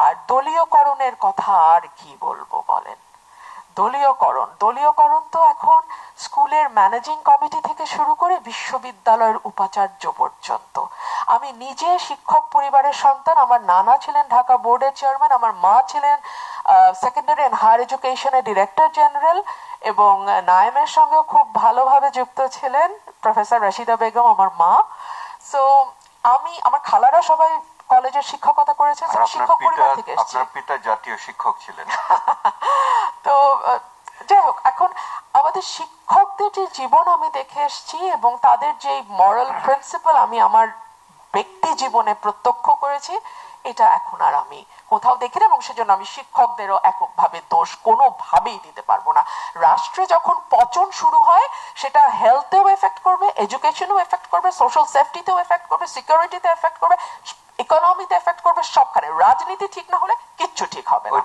আর দলীয়করণের কথা আর কি বলবো বলেন। দলীয়করণ তো এখন স্কুলের ম্যানেজিং কমিটি থেকে শুরু করে বিশ্ববিদ্যালয়ের উপাচার্য পর্যন্ত। আমি নিজে শিক্ষক পরিবারের সন্তান। আমার নানা ছিলেন ঢাকা বোর্ডের চেয়ারম্যান, আমার মা ছিলেন সেকেন্ডারি অ্যান্ড হায়ার এডুকেশনের ডিরেক্টর জেনারেল, এবং নায়েমের সঙ্গে খুব ভালোভাবে যুক্ত ছিলেন প্রফেসর রাশিদা বেগম আমার মা। সো আমার খালারা সবাই কলেজের শিক্ষকতা করেছেন। শিক্ষক পরিবার থেকে এসেছি। আপনার পিতা জাতীয় শিক্ষক ছিলেন। তো যাই হোক, এখন আমাদের শিক্ষকদের যে জীবন আমি দেখে এসেছি এবং তাদের যে মরাল প্রিন্সিপাল আমি আমার ব্যক্তি জীবনে প্রত্যক্ষ করেছি, এটা এখন আর আমি কোথাও দেখি না, এবং সেজন্য আমি শিক্ষকদেরও এককভাবে দোষ কোনোভাবেই দিতে পারবো না। রাষ্ট্রে যখন পচন শুরু হয়, সেটা হেলথেও এফেক্ট করবে, এডুকেশনেও এফেক্ট করবে, সোশ্যাল সেফটিতেও এফেক্ট করবে, সিকিউরিটিতে এফেক্ট করবে, ইকোনমিতে এফেক্ট করবে, সবখানে। রাজনীতি ঠিক না হলে কিচ্ছু ঠিক হবে না।